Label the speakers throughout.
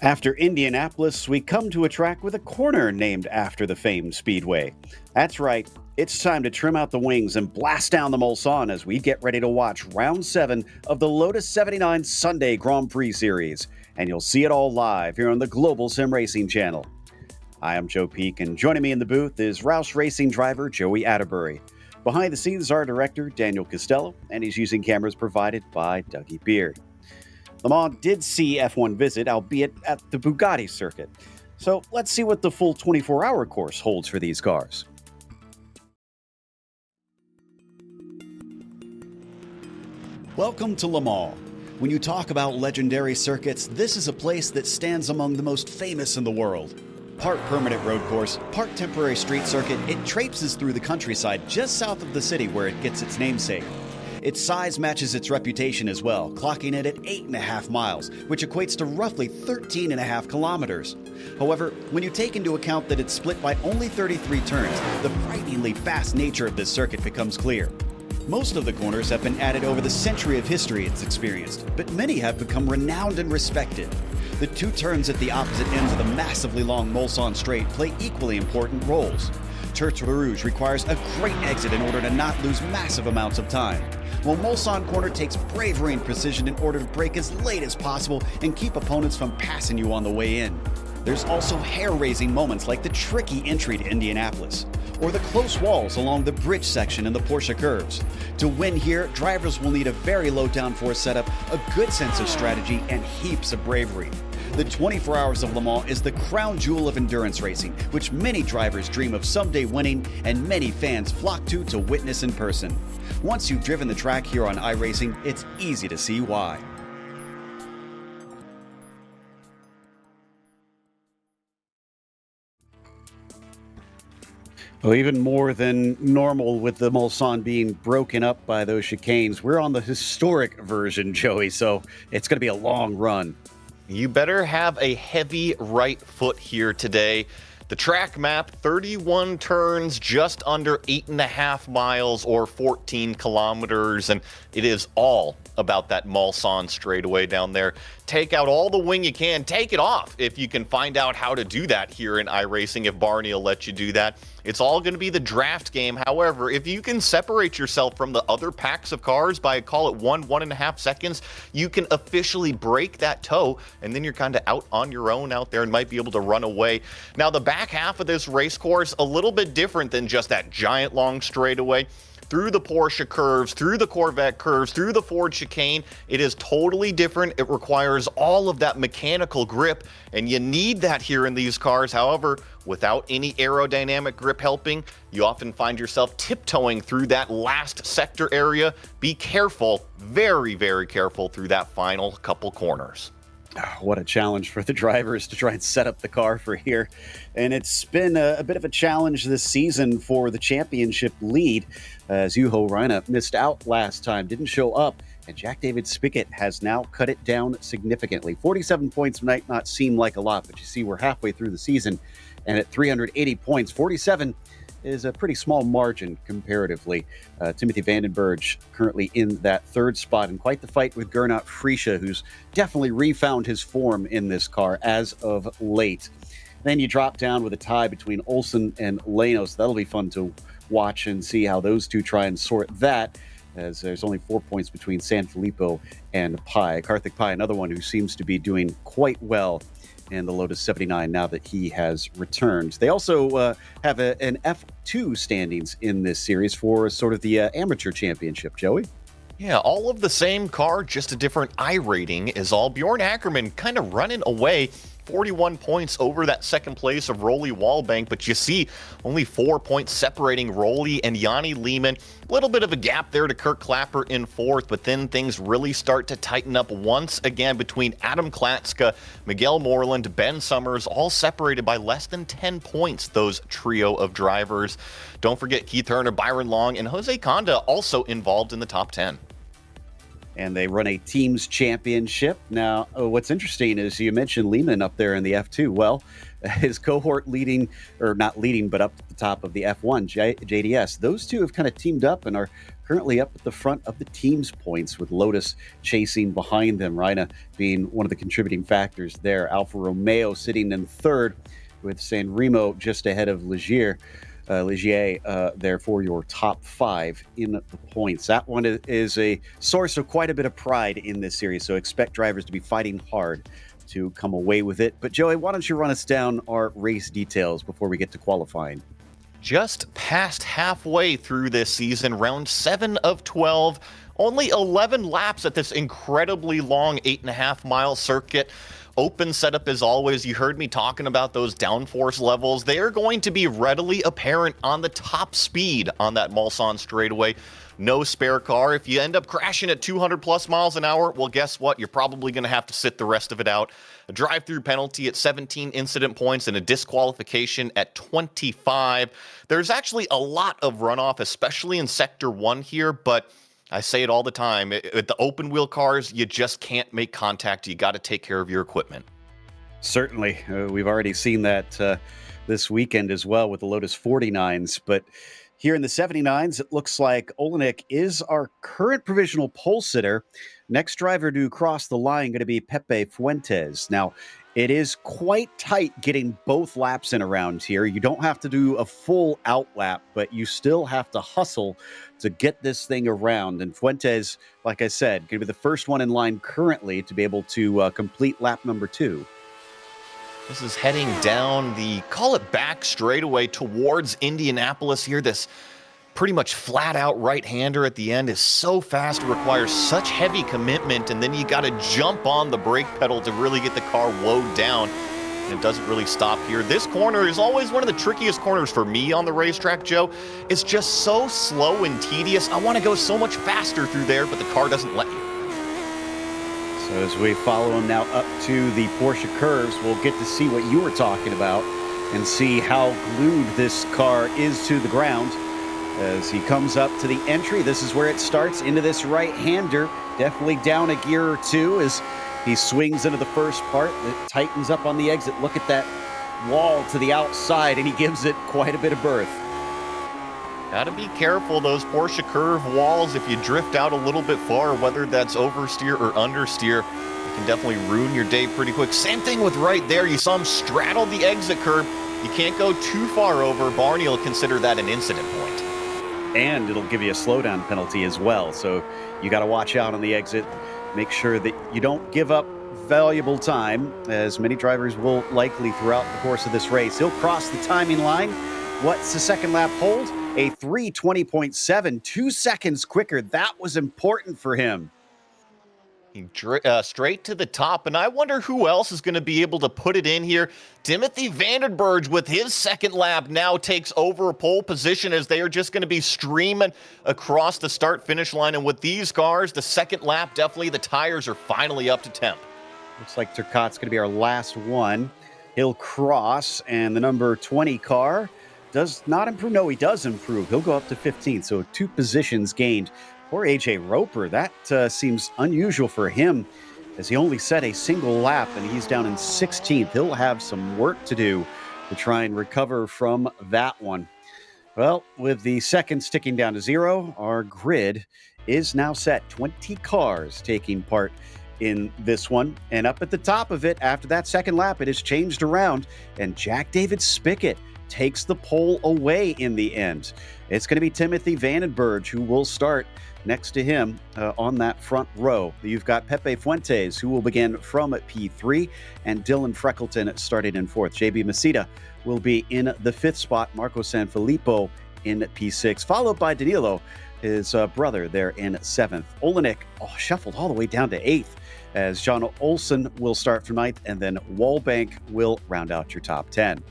Speaker 1: After Indianapolis, we come to a track with a corner named after the famed speedway. That's right, it's time to trim out the wings and blast down the Mulsanne as we get ready to watch Round 7 of the Lotus 79 Sunday Grand Prix Series. And you'll see it all live here on the Global SimRacing Channel. I am Joe Peak, and joining me in the booth is Roush Racing driver Joey Atterbury. Behind the scenes, our director, Daniel Costello, and he's using cameras provided by Dougie Beard. Le Mans did see F1 visit, albeit at the Bugatti circuit. So let's see what the full 24-hour course holds for these cars. Welcome to Le Mans. When you talk about legendary circuits, this is a place that stands among the most famous in the world. Part permanent road course, part temporary street circuit, it traipses through the countryside just south of the city where it gets its namesake. Its size matches its reputation as well, clocking it at 8.5 miles, which equates to roughly 13.5 kilometers. However, when you take into account that it's split by only 33 turns, the frighteningly fast nature of this circuit becomes clear. Most of the corners have been added over the century of history it's experienced, but many have become renowned and respected. The two turns at the opposite ends of the massively long Mulsanne straight play equally important roles. Tertre Rouge requires a great exit in order to not lose massive amounts of time, while Mulsanne corner takes bravery and precision in order to brake as late as possible and keep opponents from passing you on the way in. There's also hair-raising moments like the tricky entry to Indianapolis, or the close walls along the bridge section in the Porsche curves. To win here, drivers will need a very low downforce setup, a good sense of strategy, and heaps of bravery. The 24 Hours of Le Mans is the crown jewel of endurance racing, which many drivers dream of someday winning and many fans flock to witness in person. Once you've driven the track here on iRacing, it's easy to see why. Well, even more than normal with the Mulsanne being broken up by those chicanes, we're on the historic version, Joey, so it's going to be a long run.
Speaker 2: You better have a heavy right foot here today. The track map, 31 turns, just under 8.5 miles or 14 kilometers, and it is all about that Mulsanne straightaway down there. Take out all the wing you can. Take it off if you can find out how to do that here in iRacing, if Barney will let you do that. It's all going to be the draft game. However, if you can separate yourself from the other packs of cars by, call it 1.5 seconds, you can officially break that toe, and then you're kind of out on your own out there and might be able to run away. Now, the back half of this race course, a little bit different than just that giant long straightaway. Through the Porsche curves, through the Corvette curves, through the Ford chicane, it is totally different. It requires all of that mechanical grip, and you need that here in these cars. However, without any aerodynamic grip helping, you often find yourself tiptoeing through that last sector area. Be careful, very, very careful through that final couple corners.
Speaker 1: What a challenge for the drivers to try and set up the car for here. And it's been a bit of a challenge this season for the championship lead, as Juho Rinne missed out last time, didn't show up, and Jack David Spickett has now cut it down significantly. 47 points might not seem like a lot, but you see we're halfway through the season, and at 380 points, 47 is a pretty small margin comparatively. Timothy Vandenberg currently in that third spot, and quite the fight with Gernot Friesche, who's definitely refound his form in this car as of late. Then you drop down with a tie between Olsen and Lanos. That'll be fun to watch and see how those two try and sort that, as there's only 4 points between Sanfilippo and Pai. Karthik Pai, another one who seems to be doing quite well in the Lotus 79 now that he has returned. They also have an F2 standings in this series for sort of the amateur championship, Joey.
Speaker 2: Yeah, all of the same car, just a different I rating is all. Bjorn Ackerman kind of running away, 41 points over that second place of Rolly Wallbank, but you see only 4 points separating Rolly and Yanni Lehman. A little bit of a gap there to Kirk Clapper in fourth, but then things really start to tighten up once again between Adam Klatska, Miguel Moreland, Ben Summers, all separated by less than 10 points, those trio of drivers. Don't forget Keith Turner, Byron Long, and Jose Conda also involved in the top 10.
Speaker 1: And they run a teams championship. Now, what's interesting is you mentioned Lehman up there in the F2. Well, his cohort leading, or not leading, but up at the top of the F1, JDS. Those two have kind of teamed up and are currently up at the front of the team's points, with Lotus chasing behind them. Rinne being one of the contributing factors there. Alfa Romeo sitting in third, with San Remo just ahead of Ligier there for your top five in the points. That one is a source of quite a bit of pride in this series, so expect drivers to be fighting hard to come away with it. But Joey, why don't you run us down our race details before we get to qualifying?
Speaker 2: Just past halfway through this season, round 7 of 12, only 11 laps at this incredibly long 8.5-mile circuit. Open setup as always. You heard me talking about those downforce levels. They are going to be readily apparent on the top speed on that Mulsanne straightaway. No spare car. If you end up crashing at 200 plus miles an hour, well, guess what? You're probably going to have to sit the rest of it out. A drive-through penalty at 17 incident points and a disqualification at 25. There's actually a lot of runoff, especially in Sector 1 here, but I say it all the time. With the open wheel cars, you just can't make contact. You got to take care of your equipment.
Speaker 1: Certainly. We've already seen that this weekend as well with the Lotus 49s. But Here in the 79s, it looks like Olenek is our current provisional pole sitter. Next driver to cross the line going to be Pepe Fuentes. Now, it is quite tight getting both laps in around here. You don't have to do a full out lap, but you still have to hustle to get this thing around. And Fuentes, like I said, going to be the first one in line currently to be able to complete lap number 2.
Speaker 2: This is heading down the, call it back straightaway towards Indianapolis here. This pretty much flat out right-hander at the end is so fast, it requires such heavy commitment, and then you got to jump on the brake pedal to really get the car woed down. And it doesn't really stop here. This corner is always one of the trickiest corners for me on the racetrack, Joe. It's just so slow and tedious. I want to go so much faster through there, but the car doesn't let you.
Speaker 1: So as we follow him now up to the Porsche curves, we'll get to see what you were talking about and see how glued this car is to the ground. As he comes up to the entry, this is where it starts into this right-hander. Definitely down a gear or two as he swings into the first part. It tightens up on the exit. Look at that wall to the outside, and he gives it quite a bit of berth.
Speaker 2: Got to be careful, those Porsche curve walls. If you drift out a little bit far, whether that's oversteer or understeer, it can definitely ruin your day pretty quick. Same thing with right there. You saw him straddle the exit curb. You can't go too far over. Barney will consider that an incident point.
Speaker 1: And it'll give you a slowdown penalty as well. So you got to watch out on the exit. Make sure that you don't give up valuable time, as many drivers will likely throughout the course of this race. He'll cross the timing line. What's the second lap hold? A 3:20.7, 2 seconds quicker. That was important for him.
Speaker 2: He straight to the top, and I wonder who else is going to be able to put it in here. Timothy Vandenberg, with his second lap, now takes over a pole position as they are just going to be streaming across the start-finish line. And with these cars, the second lap, definitely the tires are finally up to temp.
Speaker 1: Looks like Turcotte's going to be our last one. He'll cross, and the number 20 car does not improve. No, he does improve. He'll go up to 15, so 2 positions gained. Poor AJ Roper, that seems unusual for him, as he only set a single lap, and he's down in 16th. He'll have some work to do to try and recover from that one. Well, with the seconds ticking down to 0, our grid is now set. 20 cars taking part in this one. And up at the top of it, after that second lap, it has changed around, and Jack David Spickett takes the pole away in the end. It's going to be Timothy Vandenberg who will start next to him on that front row. You've got Pepe Fuentes, who will begin from P3, and Dylan Freckleton started in 4th. JB Masita will be in the 5th spot. Marco Sanfilippo in P6, followed by Danilo, his brother, there in 7th. Olenek shuffled all the way down to 8th, as John Olsen will start from 9th, and then Wallbank will round out your top 10.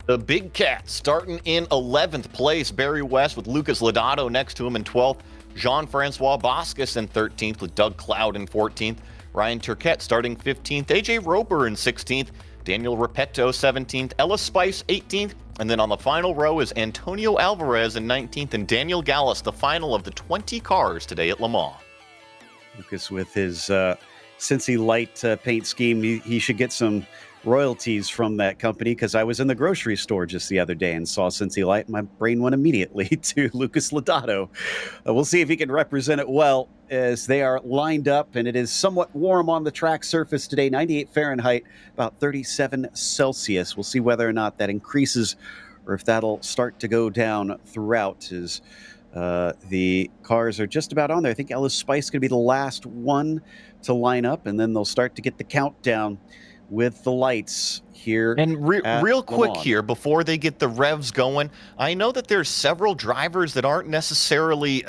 Speaker 2: The Big Cat starting in 11th place. Barry West with Lucas Lodato next to him in 12th. Jean-Francois Boscus in 13th with Doug Cloud in 14th. Ryan Turquette starting 15th. AJ Roper in 16th. Daniel Repetto 17th. Ellis Spice 18th. And then on the final row is Antonio Alvarez in 19th and Daniel Gallus, the final of the 20 cars today at Le Mans.
Speaker 1: Lucas with his Cincy Light paint scheme, he should get some royalties from that company, because I was in the grocery store just the other day and saw Cincy Light, and my brain went immediately to Lucas Lodato. We'll see if he can represent it well as they are lined up, and it is somewhat warm on the track surface today, 98 Fahrenheit, about 37 Celsius. We'll see whether or not that increases or if that'll start to go down throughout, as the cars are just about on there. I think Ellis Spice is going to be the last one to line up, and then they'll start to get the countdown with the lights here.
Speaker 2: And real quick here, before they get the revs going, I know that there's several drivers that aren't necessarily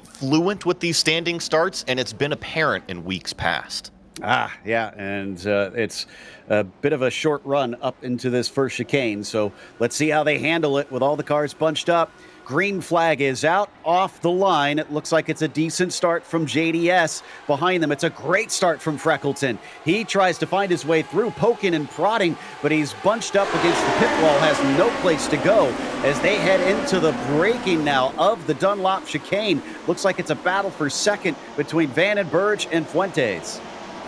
Speaker 2: fluent with these standing starts, and it's been apparent in weeks past.
Speaker 1: Yeah, and it's a bit of a short run up into this first chicane, so let's see how they handle it with all the cars bunched up. Green flag is out, off the line. It looks like it's a decent start from JDS. Behind them, it's a great start from Freckleton. He tries to find his way through, poking and prodding, but he's bunched up against the pit wall, has no place to go as they head into the braking now of the Dunlop chicane. Looks like it's a battle for second between Vandenberg and Fuentes.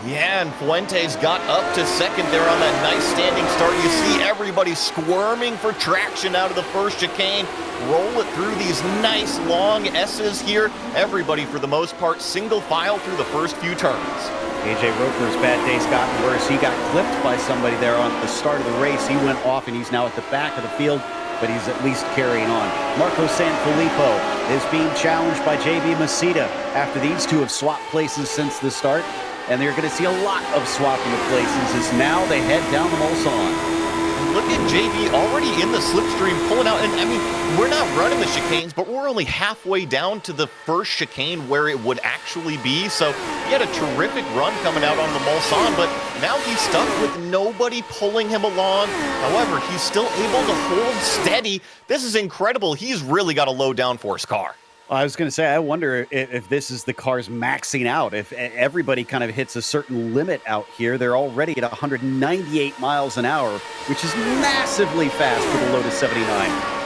Speaker 2: Yeah, and Fuentes got up to second there on that nice standing start. You see everybody squirming for traction out of the first chicane. Roll it through these nice long S's here. Everybody, for the most part, single file through the first few turns.
Speaker 1: AJ Roper's bad day's gotten worse. He got clipped by somebody there on the start of the race. He went off, and he's now at the back of the field, but he's at least carrying on. Marco Sanfilippo is being challenged by JB Masita after these two have swapped places since the start. And they're going to see a lot of swapping of places as now they head down the Mulsanne.
Speaker 2: Look at JB already in the slipstream pulling out. And I mean, we're not running the chicanes, but we're only halfway down to the first chicane where it would actually be. So he had a terrific run coming out on the Mulsanne, but now he's stuck with nobody pulling him along. However, he's still able to hold steady. This is incredible. He's really got a low downforce car.
Speaker 1: I was going to say, I wonder if this is the cars maxing out. If everybody kind of hits a certain limit out here, they're already at 198 miles an hour, which is massively fast for the Lotus 79.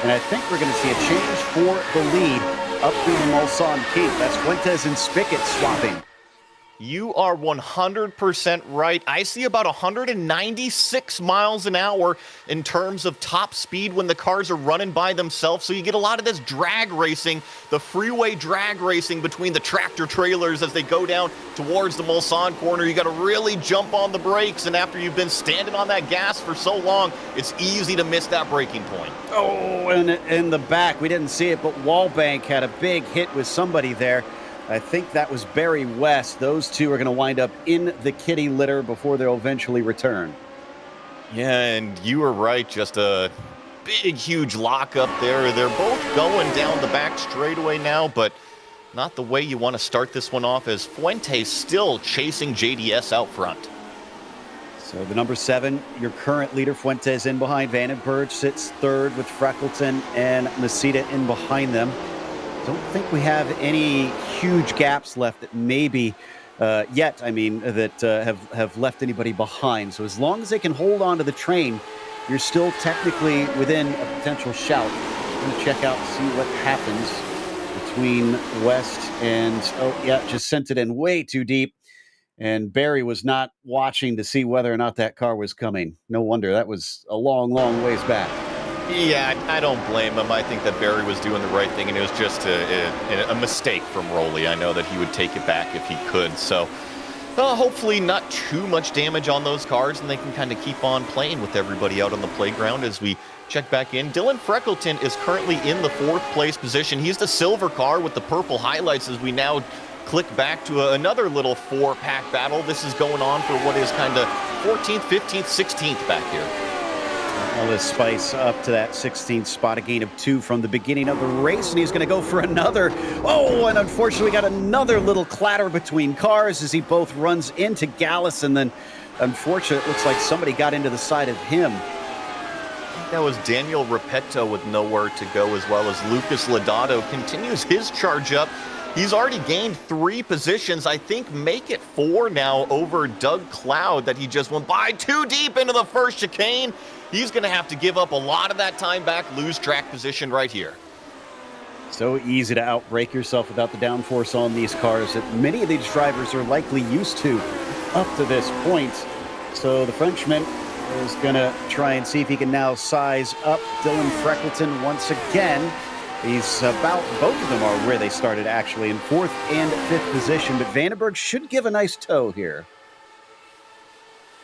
Speaker 1: And I think we're going to see a change for the lead up through the Mulsanne Keep. That's Fuentes and Spickett swapping.
Speaker 2: You are 100% right. I see about 196 miles an hour in terms of top speed when the cars are running by themselves. So you get a lot of this drag racing, the freeway drag racing between the tractor trailers as they go down towards the Mulsanne corner. You got to really jump on the brakes. And after you've been standing on that gas for so long, it's easy to miss that braking point.
Speaker 1: Oh, and in the back, we didn't see it, but Wallbank had a big hit with somebody there. I think that was Barry West. Those two are going to wind up in the kitty litter before they'll eventually return.
Speaker 2: Yeah, and you were right. Just a big, huge lock up there. They're both going down the back straightaway now, but not the way you want to start this one off, as Fuentes still chasing JDS out front.
Speaker 1: So the number 7, your current leader, Fuentes, in behind. Vandenberg sits third with Freckleton and Masita in behind them. Don't think we have any huge gaps left that maybe yet, that have left anybody behind. So as long as they can hold on to the train, you're still technically within a potential shout. I'm going to check out and see what happens between West and, just sent it in way too deep. And Barry was not watching to see whether or not that car was coming. No wonder. That was a long, long ways back.
Speaker 2: Yeah, I don't blame him. I think that Barry was doing the right thing, and it was just a mistake from Rowley. I know that he would take it back if he could. So hopefully not too much damage on those cars, and they can kind of keep on playing with everybody out on the playground as we check back in. Dylan Freckleton is currently in the 4th place position. He's the silver car with the purple highlights as we now click back to another little 4-pack battle. This is going on for what is kind of 14th, 15th, 16th back here.
Speaker 1: All this spice up to that 16th spot, a gain of 2 from the beginning of the race, and he's going to go for another. Oh, and unfortunately we got another little clatter between cars as he both runs into Gallus, and then unfortunately it looks like somebody got into the side of him.
Speaker 2: That was Daniel Repetto with nowhere to go, as well as Lucas Lodato continues his charge up. He's already gained 3 positions, I think make it 4 now over Doug Cloud that he just went by too deep into the first chicane. He's going to have to give up a lot of that time back, lose track position right here.
Speaker 1: So easy to outbrake yourself without the downforce on these cars that many of these drivers are likely used to up to this point. So the Frenchman is going to try and see if he can now size up Dylan Freckleton once again. He's about, both of them are where they started actually, in 4th and 5th position, but Vandenberg should give a nice tow here.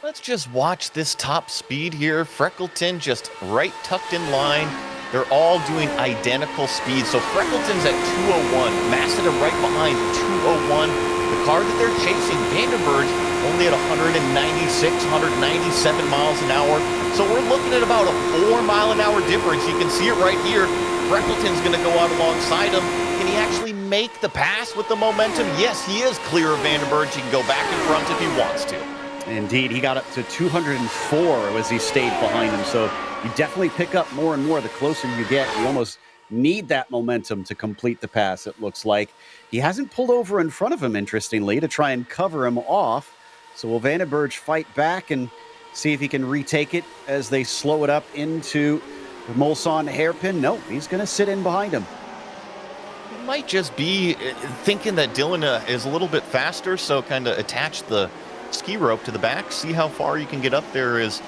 Speaker 2: Let's just watch this top speed here. Freckleton just right tucked in line. They're all doing identical speeds. So Freckleton's at 201, Masita right behind 201. The car that they're chasing, Vandenberg, only at 196, 197 miles an hour. So we're looking at about a 4-mile-an-hour difference. You can see it right here. Freckleton's going to go out alongside him. Can he actually make the pass with the momentum? Yes, he is clear of Vandenberg. He can go back in front if he wants to.
Speaker 1: Indeed, he got up to 204 as he stayed behind him. So you definitely pick up more and more the closer you get. You almost need that momentum to complete the pass, it looks like. He hasn't pulled over in front of him, interestingly, to try and cover him off. So will Vandenberg fight back and see if he can retake it as they slow it up into the Mulsanne hairpin? No, he's going to sit in behind him.
Speaker 2: It might just be thinking that Dylan is a little bit faster, so kind of attach the ski rope to the back. See how far you can get up there. Is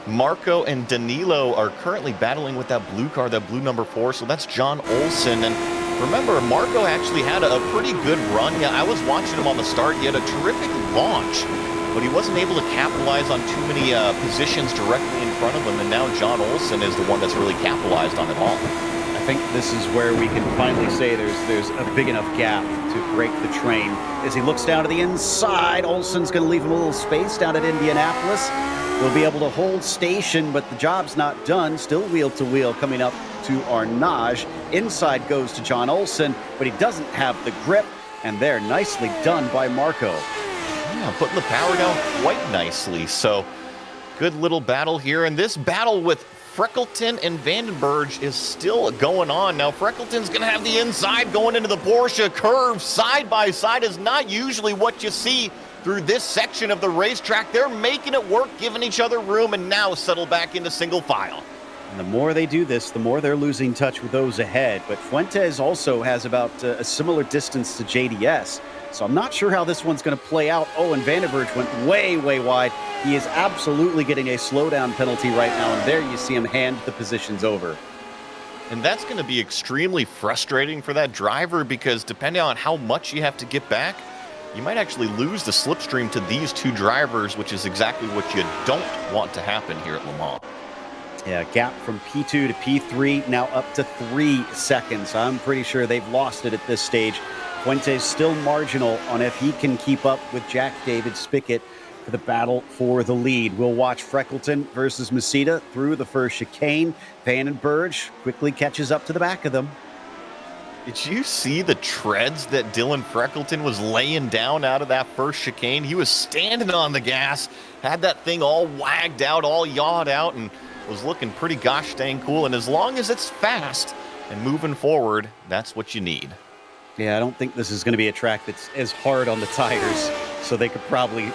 Speaker 2: Marco and Danilo are currently battling with that blue car, that blue number 4. So that's John Olsen. And remember, Marco actually had a pretty good run. Yeah, I was watching him on the start. He had a terrific launch, but he wasn't able to capitalize on too many positions directly in front of him. And now John Olsen is the one that's really capitalized on it all.
Speaker 1: I think this is where we can finally say there's a big enough gap to break the train. As he looks down to the inside, Olsen's going to leave him a little space down at Indianapolis. He'll be able to hold station, but the job's not done. Still wheel to wheel coming up to Arnage. Inside goes to John Olsen, but he doesn't have the grip, and there, nicely done by Marco.
Speaker 2: Yeah, putting the power down quite nicely. So good little battle here, and this battle with Freckleton and Vandenberg is still going on. Now, Freckleton's going to have the inside going into the Porsche. Curve side by side is not usually what you see through this section of the racetrack. They're making it work, giving each other room, and now settle back into single file.
Speaker 1: And the more they do this, the more they're losing touch with those ahead. But Fuentes also has about a similar distance to JDS. So I'm not sure how this one's going to play out. Oh, and Vandenberg went way, way wide. He is absolutely getting a slowdown penalty right now. And there you see him hand the positions over.
Speaker 2: And that's going to be extremely frustrating for that driver, because depending on how much you have to get back, you might actually lose the slipstream to these two drivers, which is exactly what you don't want to happen here at Le Mans.
Speaker 1: Yeah, gap from P2 to P3, now up to 3 seconds. I'm pretty sure they've lost it at this stage. Fuentes still marginal on if he can keep up with Jack David Spickett for the battle for the lead. We'll watch Freckleton versus Masita through the first chicane. Vandenberg quickly catches up to the back of them.
Speaker 2: Did you see the treads that Dylan Freckleton was laying down out of that first chicane? He was standing on the gas, had that thing all wagged out, all yawed out, and was looking pretty gosh dang cool. And as long as it's fast and moving forward, that's what you need.
Speaker 1: Yeah, I don't think this is going to be a track that's as hard on the tires, so they could probably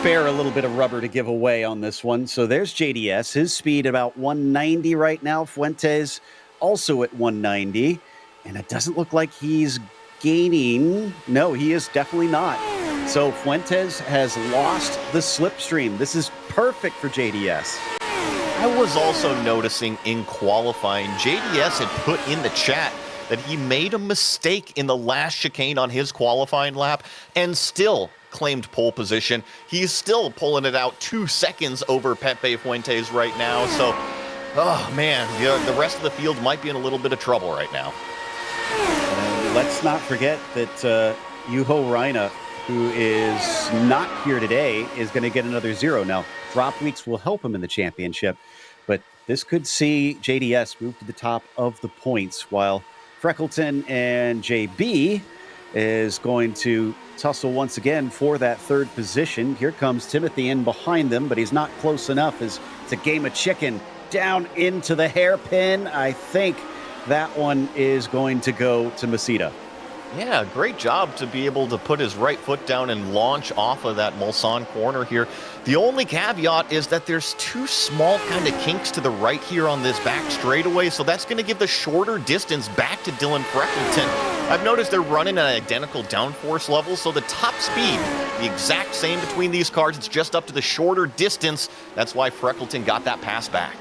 Speaker 1: bear a little bit of rubber to give away on this one. So there's JDS, his speed about 190 right now. Fuentes also at 190, and it doesn't look like he's gaining. No, he is definitely not. So Fuentes has lost the slipstream. This is perfect for JDS.
Speaker 2: I was also noticing in qualifying, JDS had put in the chat that he made a mistake in the last chicane on his qualifying lap and still claimed pole position. He's still pulling it out 2 seconds over Pepe Fuentes right now. So, oh man, the rest of the field might be in a little bit of trouble right now.
Speaker 1: And let's not forget that Juho Reina, who is not here today, is going to get another 0. Now, drop weeks will help him in the championship, but this could see JDS move to the top of the points, while Freckleton and JB is going to tussle once again for that 3rd position. Here comes Timothy in behind them, but he's not close enough as it's a game of chicken down into the hairpin. I think that one is going to go to Masita.
Speaker 2: Yeah, great job to be able to put his right foot down and launch off of that Mulsanne corner here. The only caveat is that there's 2 small kind of kinks to the right here on this back straightaway, so that's going to give the shorter distance back to Dylan Freckleton. I've noticed they're running at identical downforce levels, so the top speed, the exact same between these cars. It's just up to the shorter distance. That's why Freckleton got that pass back.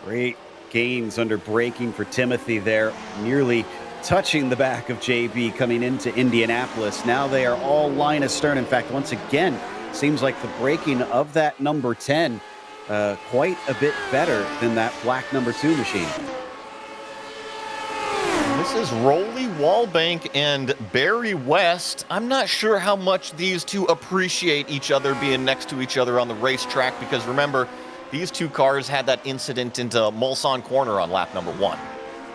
Speaker 1: Great gains under braking for Timothy there, nearly touching the back of JB coming into Indianapolis. Now they are all line astern. In fact, once again, seems like the braking of that number 10 quite a bit better than that black number 2 machine.
Speaker 2: This is Rolly Wallbank and Barry West. I'm not sure how much these two appreciate each other being next to each other on the racetrack, because remember, these 2 cars had that incident into Mulsanne corner on lap number 1.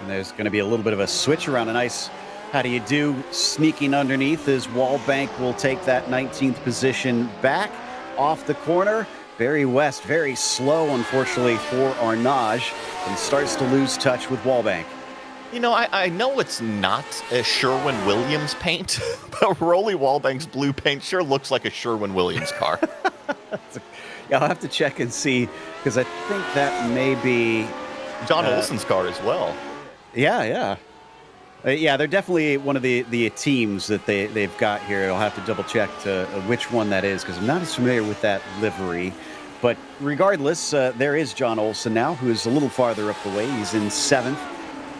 Speaker 1: And there's going to be a little bit of a switch around. A nice how do you do sneaking underneath as Wallbank will take that 19th position back off the corner. Barry West very slow, unfortunately, for Arnage, and starts to lose touch with Wallbank.
Speaker 2: You know, I know it's not a Sherwin-Williams paint, but Rolly Wallbank's blue paint sure looks like a Sherwin-Williams car.
Speaker 1: Yeah, I'll have to check and see, because I think that may be
Speaker 2: John Olsen's car as well.
Speaker 1: Yeah. Yeah, they're definitely one of the teams that they've got here. I'll have to double check to which one that is because I'm not as familiar with that livery. But regardless, there is John Olson now, who is a little farther up the way. He's in 7th.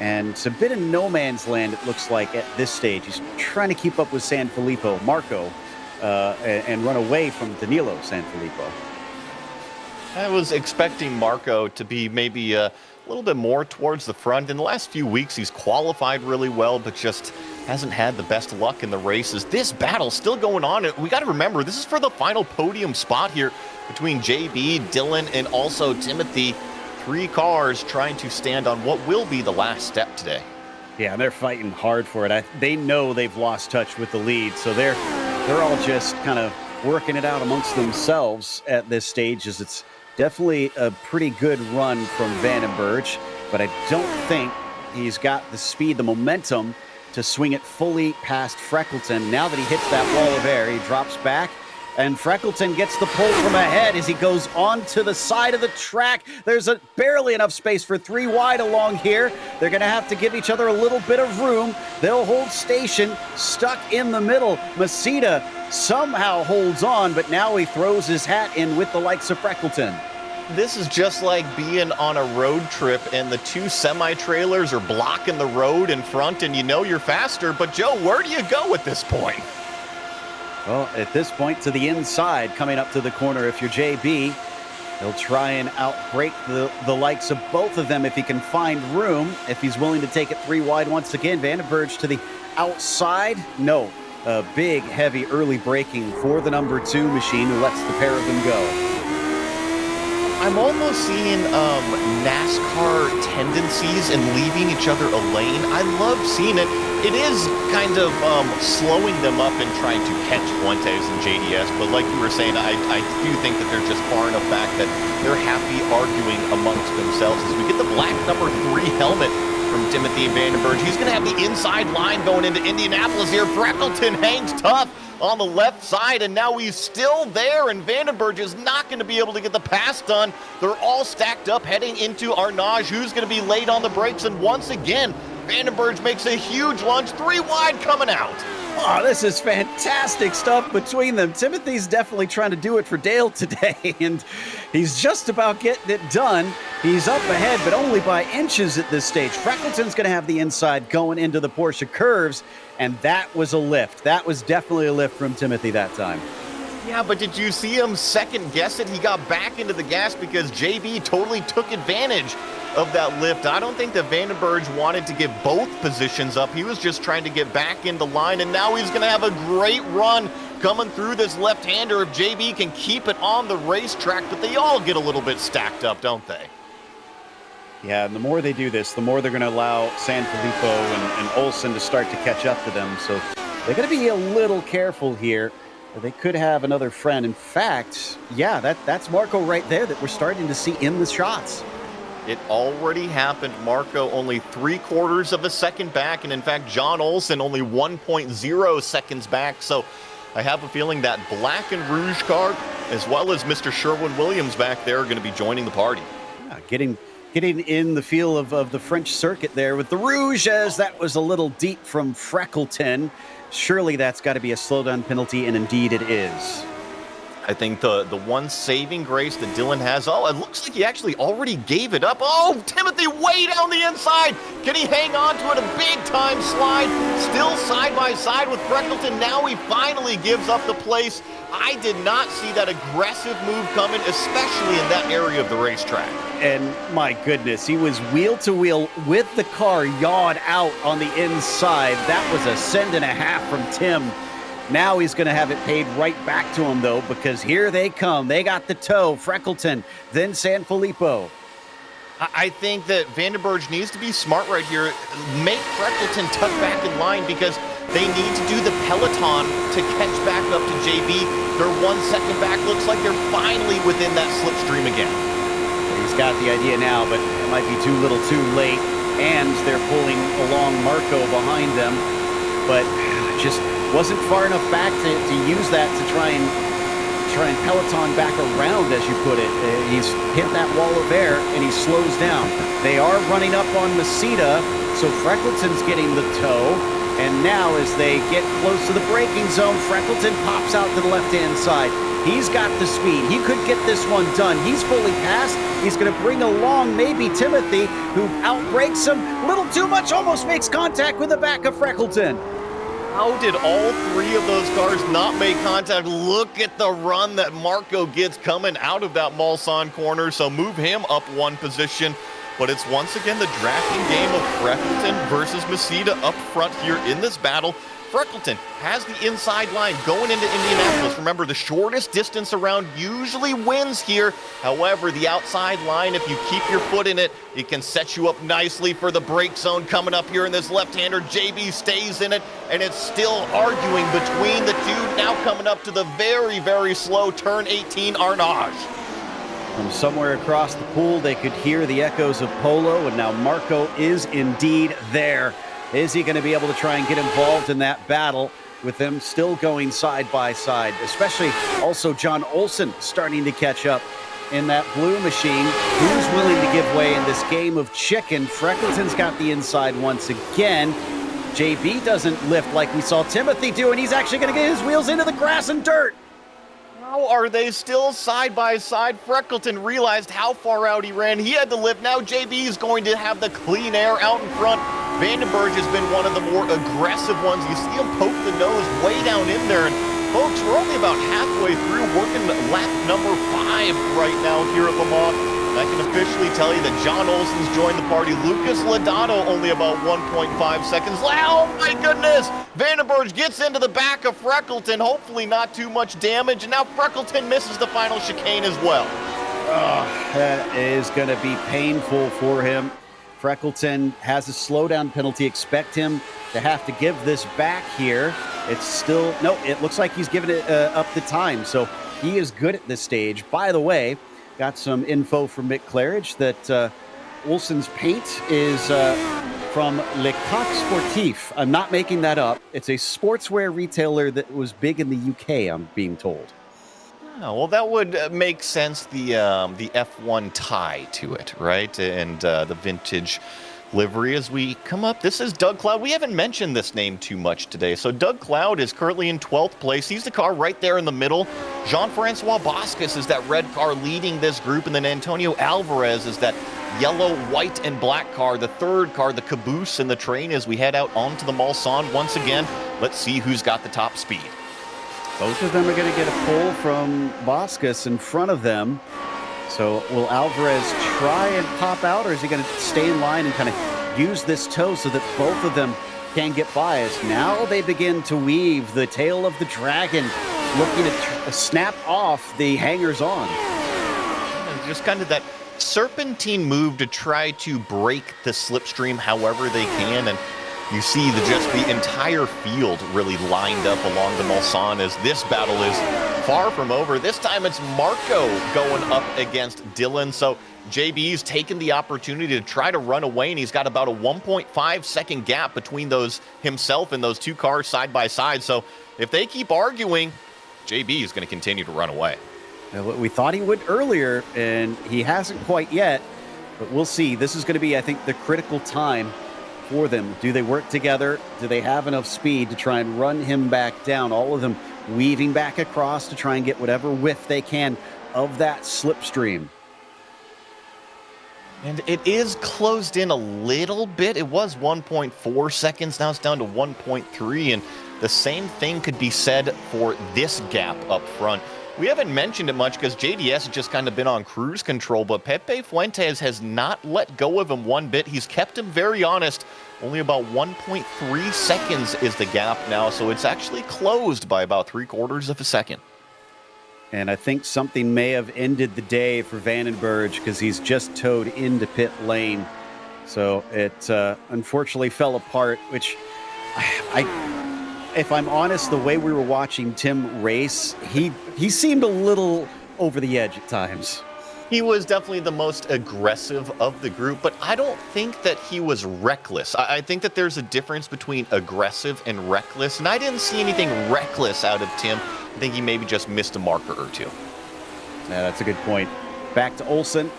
Speaker 1: And it's a bit of no man's land, it looks like, at this stage. He's trying to keep up with Marco, and run away from Danilo Sanfilippo.
Speaker 2: I was expecting Marco to be maybe a little bit more towards the front. In the last few weeks, he's qualified really well, but just hasn't had the best luck in the races. This battle still going on. We got to remember, this is for the final podium spot here between JB, Dylan, and also Timothy. 3 cars trying to stand on what will be the last step today.
Speaker 1: Yeah, and they're fighting hard for it. They know they've lost touch with the lead, so they're all just kind of working it out amongst themselves at this stage, as it's definitely a pretty good run from Vandenberg, but I don't think he's got the speed, the momentum to swing it fully past Freckleton. Now that he hits that wall of air, he drops back, and Freckleton gets the pull from ahead as he goes onto the side of the track. There's barely enough space for 3 wide along here. They're going to have to give each other a little bit of room. They'll hold station, stuck in the middle. Masita somehow holds on, but now he throws his hat in with the likes of Freckleton.
Speaker 2: This is just like being on a road trip and the 2 semi-trailers are blocking the road in front and you know you're faster, but Joe, where do you go at this point?
Speaker 1: Well, at this point, to the inside, coming up to the corner, if you're JB, he'll try and outbreak the likes of both of them if he can find room, if he's willing to take it 3 wide once again. Vandenberg to the outside. No, big, heavy early braking for the number 2 machine who lets the pair of them go.
Speaker 2: I'm almost seeing NASCAR tendencies in leaving each other a lane. I love seeing it. It is kind of slowing them up and trying to catch Fuentes and JDS, but like you were saying, I do think that they're just far enough back that they're happy arguing amongst themselves. As we get the black number 3 helmet from Timothy Vandenberg, he's going to have the inside line going into Indianapolis here. Freckleton hangs tough on the left side, and now he's still there, and Vandenberg is not going to be able to get the pass done. They're all stacked up heading into Arnage, who's going to be late on the brakes, and once again, Vandenberg makes a huge lunge, 3 wide coming out.
Speaker 1: Oh, this is fantastic stuff between them. Timothy's definitely trying to do it for Dale today, and he's just about getting it done. He's up ahead, but only by inches at this stage. Freckleton's going to have the inside going into the Porsche curves, and that was a lift. That was definitely a lift from Timothy that time.
Speaker 2: Yeah, but did you see him second guess it? He got back into the gas because JB totally took advantage of that lift. I don't think that Vandenberg wanted to get both positions up. He was just trying to get back into line, and now he's going to have a great run coming through this left-hander if JB can keep it on the racetrack, but they all get a little bit stacked up, don't they?
Speaker 1: Yeah, and the more they do this, the more they're going to allow Sanfilippo and Olsen to start to catch up to them. So they're going to be a little careful here. They could have another friend. In fact, yeah, that's Marco right there that we're starting to see in the shots.
Speaker 2: It already happened. Marco only 3/4 of a second back, and in fact, John Olsen only 1.0 seconds back. So I have a feeling that black and rouge car, as well as Mr. Sherwin-Williams back there, are going to be joining the party.
Speaker 1: Yeah, getting in the feel of the French circuit there with the rouge, as that was a little deep from Freckleton. Surely that's got to be a slowdown penalty, and indeed it is.
Speaker 2: I think the one saving grace that Dylan has, oh, it looks like he actually already gave it up. Oh, Timothy way down the inside. Can he hang on to it? A big-time slide. Still side by side with Freckleton. Now he finally gives up the place. I did not see that aggressive move coming, especially in that area of the racetrack.
Speaker 1: And my goodness, he was wheel to wheel with the car yawed out on the inside. That was a send and a half from Tim. Now he's going to have it paid right back to him, though, because here they come. They got the toe, Freckleton, then Sanfilippo.
Speaker 2: I think that Vandenberg needs to be smart right here. Make Freckleton tuck back in line because they need to do the peloton to catch back up to JB. They're 1 second back. Looks like they're finally within that slipstream again.
Speaker 1: He's got the idea now, but it might be too little too late. And they're pulling along Marco behind them. But just wasn't far enough back to use that to try and peloton back around, as you put it. He's hit that wall of air and he slows down. They are running up on Masita. So Freckleton's getting the toe. And now as they get close to the braking zone, Freckleton pops out to the left-hand side. He's got the speed. He could get this one done. He's fully passed. He's going to bring along maybe Timothy, who outbrakes him. A little too much, almost makes contact with the back of Freckleton.
Speaker 2: How did all three of those cars not make contact? Look at the run that Marco gets coming out of that Mulsanne corner. So move him up one position. But it's once again the drafting game of Freckleton versus Masita up front here in this battle. Freckleton has the inside line going into Indianapolis. Remember, the shortest distance around usually wins here. However, the outside line, if you keep your foot in it, it can set you up nicely for the break zone coming up here in this left-hander. JB stays in it, and it's still arguing between the two. Now coming up to the very, very slow turn 18 Arnage.
Speaker 1: From somewhere across the pool, they could hear the echoes of Polo, and now Marco is indeed there. Is he going to be able to try and get involved in that battle with them still going side by side? Especially also John Olsen starting to catch up in that blue machine. Who's willing to give way in this game of chicken? Freckleton's got the inside once again. JB doesn't lift like we saw Timothy do, and he's actually going to get his wheels into the grass and dirt.
Speaker 2: How are they still side by side? Freckleton realized how far out he ran. He had to lift. Now JB is going to have the clean air out in front. Vandenberg has been one of the more aggressive ones. You see him poke the nose way down in there. And folks, we're only about halfway through working lap number 5 right now here at Le Mans. And I can officially tell you that John Olsen's joined the party. Lucas Lodato only about 1.5 seconds. Oh my goodness! Vandenberg gets into the back of Freckleton. Hopefully not too much damage. And now Freckleton misses the final chicane as well.
Speaker 1: That is going to be painful for him. Freckleton has a slowdown penalty. Expect him to have to give this back here. It's still, no, it looks like he's given it up the time. So he is good at this stage. By the way, got some info from Mick Claridge that Olsen's paint is from Le Coq Sportif. I'm not making that up. It's a sportswear retailer that was big in the UK, I'm being told.
Speaker 2: Oh, well, that would make sense, the F1 tie to it, right? And the vintage livery as we come up. This is Doug Cloud. We haven't mentioned this name too much today. So Doug Cloud is currently in 12th place. He's the car right there in the middle. Jean-Francois Boscus is that red car leading this group. And then Antonio Alvarez is that yellow, white, and black car, the third car, the caboose and the train as we head out onto the Mulsanne once again. Let's see who's got the top speed.
Speaker 1: Both of them are going to get a pull from Boscus in front of them. So will Alvarez try and pop out, or is he going to stay in line and kind of use this toe so that both of them can get by? As now they begin to weave the tail of the dragon, looking to snap off the hangers on.
Speaker 2: Just kind of that serpentine move to try to break the slipstream however they can. And you see the entire field really lined up along the Mulsanne as this battle is far from over. This time it's Marco going up against Dylan. So JB's taken the opportunity to try to run away, and he's got about a 1.5 second gap between himself and those two cars side by side. So if they keep arguing, JB is going to continue to run away.
Speaker 1: We thought he would earlier, and he hasn't quite yet, but we'll see. This is going to be, I think, the critical time for them. Do they work together? Do they have enough speed to try and run him back down? All of them weaving back across to try and get whatever whiff they can of that slipstream.
Speaker 2: And it is closed in a little bit. It was 1.4 seconds. Now it's down to 1.3. And the same thing could be said for this gap up front. We haven't mentioned it much because JDS has just kind of been on cruise control, but Pepe Fuentes has not let go of him one bit. He's kept him very honest. Only about 1.3 seconds is the gap now, so it's actually closed by about 3/4 of a second.
Speaker 1: And I think something may have ended the day for Vandenberg because he's just towed into pit lane. So it unfortunately fell apart, which if I'm honest, the way we were watching Tim race, he seemed a little over the edge at times.
Speaker 2: He was definitely the most aggressive of the group, but I don't think that he was reckless. I think that there's a difference between aggressive and reckless, and I didn't see anything reckless out of Tim. I think he maybe just missed a marker or two.
Speaker 1: Yeah, that's a good point. Back to Olsen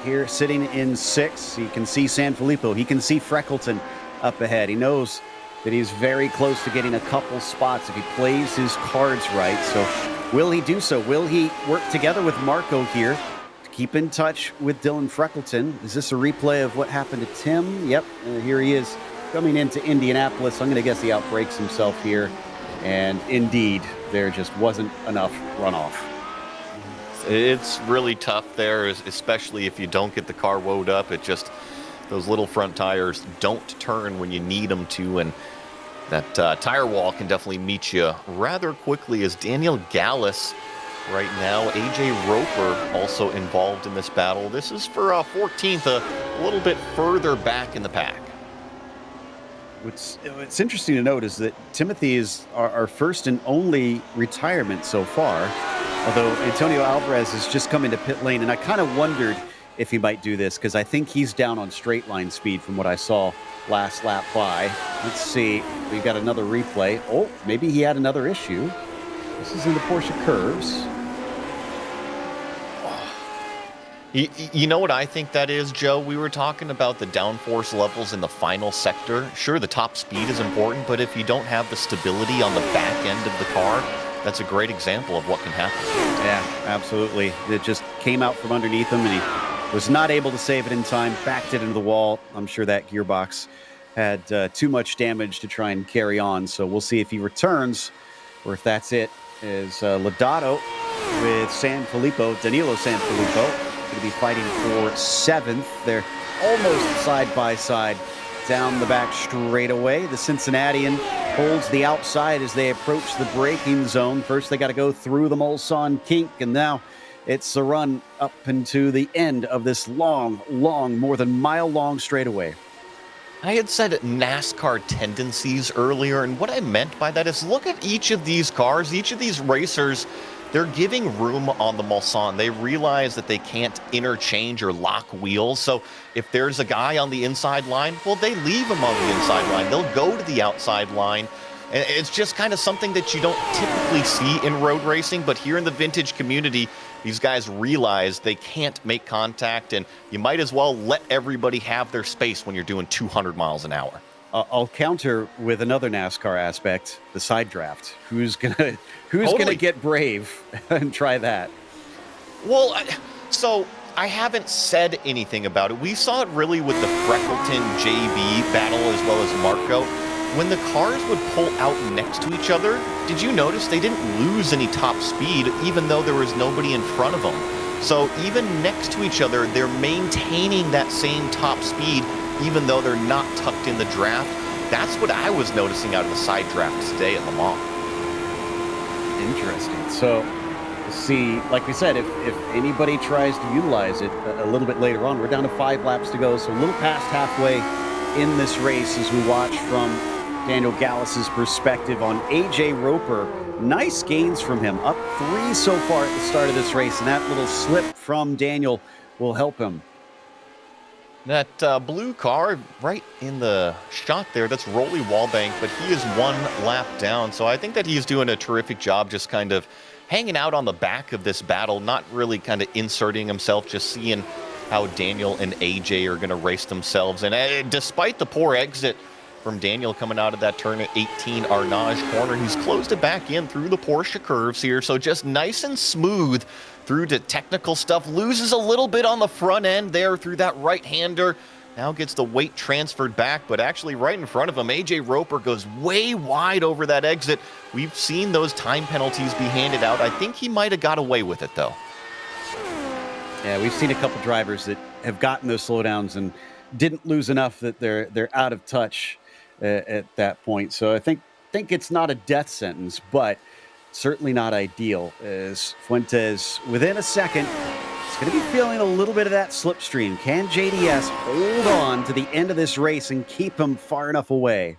Speaker 1: here sitting in 6th. You can see Sanfilippo. He can see Freckleton up ahead. He knows that he's very close to getting a couple spots if he plays his cards right. So will he do so? Will he work together with Marco here to keep in touch with Dylan Freckleton? Is this a replay of what happened to Tim? Yep, here he is coming into Indianapolis. I'm going to guess he outbrakes himself here. And indeed, there just wasn't enough runoff.
Speaker 2: It's really tough there, especially if you don't get the car woed up. It just, those little front tires don't turn when you need them to, and that tire wall can definitely meet you rather quickly. As Daniel Gallus right now, AJ Roper also involved in this battle. This is for 14th, a little bit further back in the pack.
Speaker 1: What's interesting to note is that Timothy is our first and only retirement so far, although Antonio Alvarez is just coming to pit lane, and I kind of wondered if he might do this because I think he's down on straight line speed from what I saw last lap by. Let's see, we got another replay. Oh, maybe he had another issue. This is in the Porsche curves.
Speaker 2: You know what I think that is, Joe? We were talking about the downforce levels in the final sector. Sure, the top speed is important, but if you don't have the stability on the back end of the car, that's a great example of what can happen.
Speaker 1: Yeah, absolutely. It just came out from underneath him, and he was not able to save it in time, backed it into the wall. I'm sure that gearbox had too much damage to try and carry on, so we'll see if he returns or if that's it. Is Lodato with Danilo Sanfilippo. Going to be fighting for 7th. They're almost side by side down the back straightaway. The Cincinnatian holds the outside as they approach the braking zone. First, they got to go through the Mulsanne kink, and now it's a run up into the end of this long, more than mile-long straightaway.
Speaker 2: I had said NASCAR tendencies earlier, and what I meant by that is look at each of these cars, each of these racers. They're giving room on the Mulsanne. They realize that they can't interchange or lock wheels. So if there's a guy on the inside line, well, they leave him on the inside line. They'll go to the outside line. And it's just kind of something that you don't typically see in road racing. But here in the vintage community, these guys realize they can't make contact. And you might as well let everybody have their space when you're doing 200 miles an hour.
Speaker 1: I'll counter with another NASCAR aspect, the side draft. Who's gonna get brave and try that?
Speaker 2: Well, so I haven't said anything about it. We saw it really with the Freckleton JB battle as well as Marco. When the cars would pull out next to each other, did you notice they didn't lose any top speed even though there was nobody in front of them? So even next to each other, they're maintaining that same top speed even though they're not tucked in the draft. That's what I was noticing out of the side draft today at Le Mans.
Speaker 1: Interesting. So, see, like we said, if anybody tries to utilize it a little bit later on, we're down to 5 laps to go, so a little past halfway in this race as we watch from Daniel Gallus's perspective on AJ Roper. Nice gains from him, up 3 so far at the start of this race, and that little slip from Daniel will help him.
Speaker 2: That blue car right in the shot there, that's Rolly Wallbank, but he is 1 lap down. So I think that he's doing a terrific job just kind of hanging out on the back of this battle, not really kind of inserting himself, just seeing how Daniel and AJ are going to race themselves. And despite the poor exit from Daniel coming out of that turn at 18 Arnage corner, he's closed it back in through the Porsche curves here. So just nice and smooth through to technical stuff. Loses a little bit on the front end there through that right-hander. Now gets the weight transferred back, but actually right in front of him, AJ Roper goes way wide over that exit. We've seen those time penalties be handed out. I think he might have got away with it, though.
Speaker 1: Yeah, we've seen a couple drivers that have gotten those slowdowns and didn't lose enough that they're out of touch at that point. So I think it's not a death sentence, but certainly not ideal, as Fuentes, within a second, is going to be feeling a little bit of that slipstream. Can JDS hold on to the end of this race and keep him far enough away?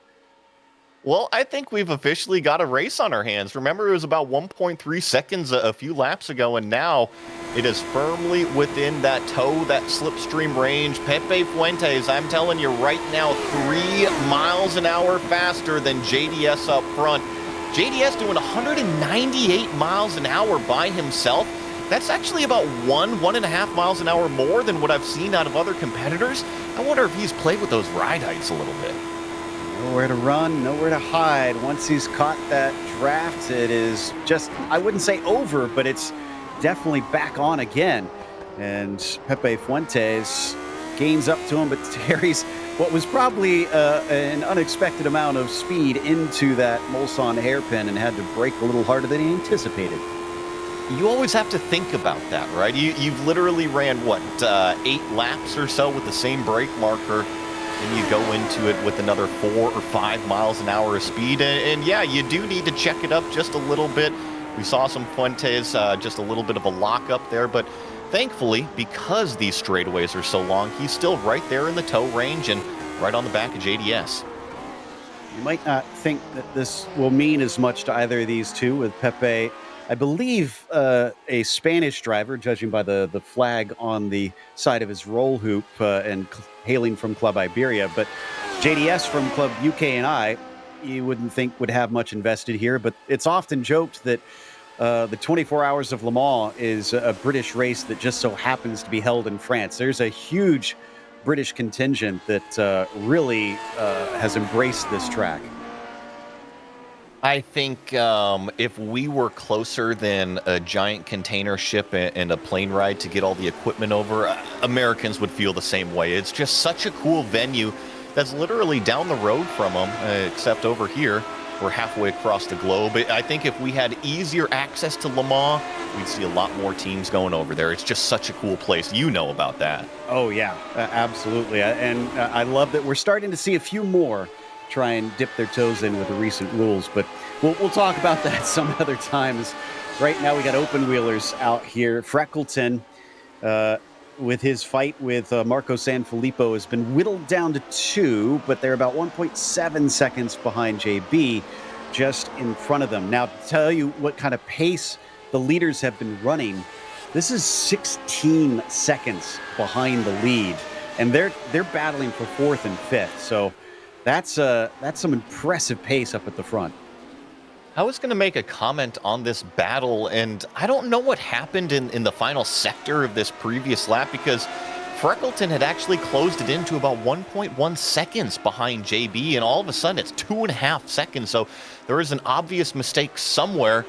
Speaker 2: Well, I think we've officially got a race on our hands. Remember, it was about 1.3 seconds a few laps ago, and now it is firmly within that slipstream range. Pepe Fuentes, I'm telling you right now, 3 miles an hour faster than JDS up front. JDS doing 198 miles an hour by himself. That's actually about 1.5 miles an hour more than what I've seen out of other competitors. I wonder if he's played with those ride heights a little bit.
Speaker 1: Nowhere to run, nowhere to hide. Once he's caught that draft, it is just, I wouldn't say over, but it's definitely back on again. And Pepe Fuentes gains up to him, but carries what was probably an unexpected amount of speed into that Mulsanne hairpin and had to brake a little harder than he anticipated.
Speaker 2: You always have to think about that, right? You've literally ran, what, 8 laps or so with the same brake marker, and you go into it with another 4 or 5 miles an hour of speed. And yeah, you do need to check it up just a little bit. We saw some Fuentes, just a little bit of a lock up there, but thankfully, because these straightaways are so long, he's still right there in the tow range and right on the back of JDS.
Speaker 1: You might not think that this will mean as much to either of these two, with Pepe, I believe, a Spanish driver, judging by the flag on the side of his roll hoop and hailing from Club Iberia. But JDS from Club UK&I, you wouldn't think would have much invested here, but it's often joked that the 24 Hours of Le Mans is a British race that just so happens to be held in France. There's a huge British contingent that really has embraced this track.
Speaker 2: I think if we were closer than a giant container ship and a plane ride to get all the equipment over, Americans would feel the same way. It's just such a cool venue that's literally down the road from them, except over here, we're halfway across the globe. I think if we had easier access to Le Mans, we'd see a lot more teams going over there. It's just such a cool place. You know about that.
Speaker 1: Oh, yeah, absolutely. And I love that we're starting to see a few more try and dip their toes in with the recent rules, but we'll talk about that some other times. Right now we got open wheelers out here. Freckleton, with his fight with Marco Sanfilippo, has been whittled down to 2, but they're about 1.7 seconds behind JB, just in front of them. Now, to tell you what kind of pace the leaders have been running, this is 16 seconds behind the lead, and they're battling for 4th and 5th. So that's some impressive pace up at the front.
Speaker 2: I was going to make a comment on this battle, and I don't know what happened in the final sector of this previous lap, because Freckleton had actually closed it into about 1.1 seconds behind JB, and all of a sudden it's 2.5 seconds. So there is an obvious mistake somewhere.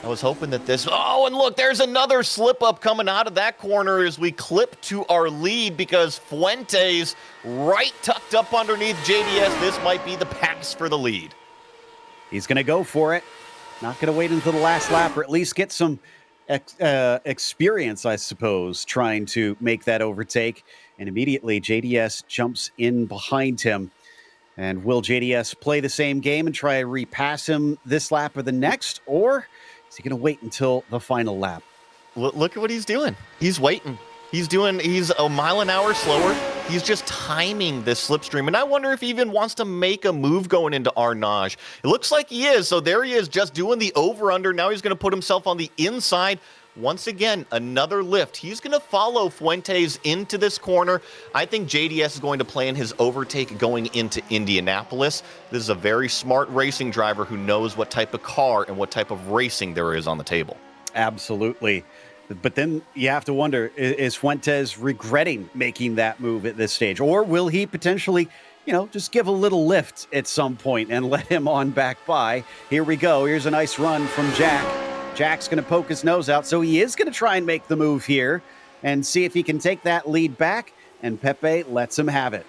Speaker 2: I was hoping that this... Oh, and look, there's another slip-up coming out of that corner as we clip to our lead, because Fuentes right tucked up underneath JDS. This might be the pass for the lead.
Speaker 1: He's going to go for it. Not going to wait until the last lap, or at least get some experience, I suppose, trying to make that overtake. And immediately JDS jumps in behind him. And will JDS play the same game and try to repass him this lap or the next? Or is he going to wait until the final lap?
Speaker 2: Look at what he's doing. He's waiting. He's a mile an hour slower. He's just timing this slipstream. And I wonder if he even wants to make a move going into Arnage. It looks like he is. So there he is, just doing the over-under. Now he's going to put himself on the inside. Once again, another lift. He's going to follow Fuentes into this corner. I think JDS is going to plan his overtake going into Indianapolis. This is a very smart racing driver who knows what type of car and what type of racing there is on the table.
Speaker 1: Absolutely. But then you have to wonder, is Fuentes regretting making that move at this stage? Or will he potentially, just give a little lift at some point and let him on back by? Here we go. Here's a nice run from Jack. Jack's going to poke his nose out, so he is going to try and make the move here and see if he can take that lead back, and Pepe lets him have it.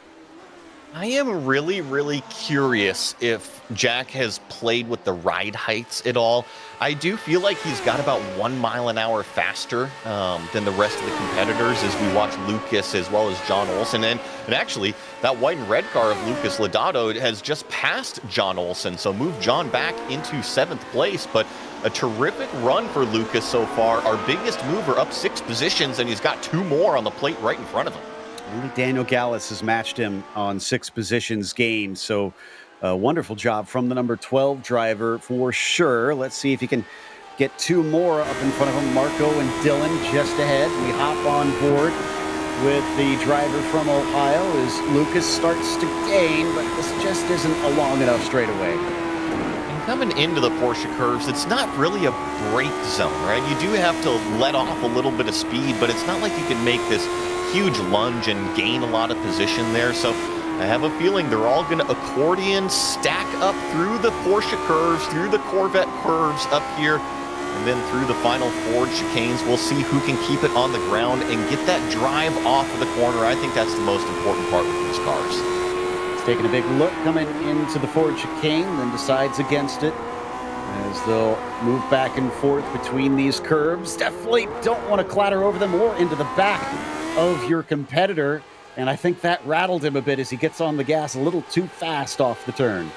Speaker 2: I am really, really curious if Jack has played with the ride heights at all. I do feel like he's got about 1 mile an hour faster than the rest of the competitors as we watch Lucas as well as John Olsen. And actually, that white and red car of Lucas Lodato has just passed John Olsen, so moved John back into 7th place. But a terrific run for Lucas so far. Our biggest mover up 6 positions, and he's got 2 more on the plate right in front of him.
Speaker 1: Only Daniel Gallus has matched him on 6 positions gained. So a wonderful job from the number 12 driver for sure. Let's see if he can get 2 more up in front of him. Marco and Dylan just ahead. We hop on board with the driver from Ohio as Lucas starts to gain, but this just isn't a long enough straightaway.
Speaker 2: Coming into the Porsche curves, it's not really a brake zone, right? You do have to let off a little bit of speed, but it's not like you can make this huge lunge and gain a lot of position there. So I have a feeling they're all going to accordion stack up through the Porsche curves, through the Corvette curves up here, and then through the final Ford chicanes. We'll see who can keep it on the ground and get that drive off of the corner. I think that's the most important part with these cars.
Speaker 1: He's taking a big look coming into the Ford chicane, then decides against it as they'll move back and forth between these curves. Definitely don't want to clatter over them or into the back of your competitor. And I think that rattled him a bit as he gets on the gas a little too fast off the turn.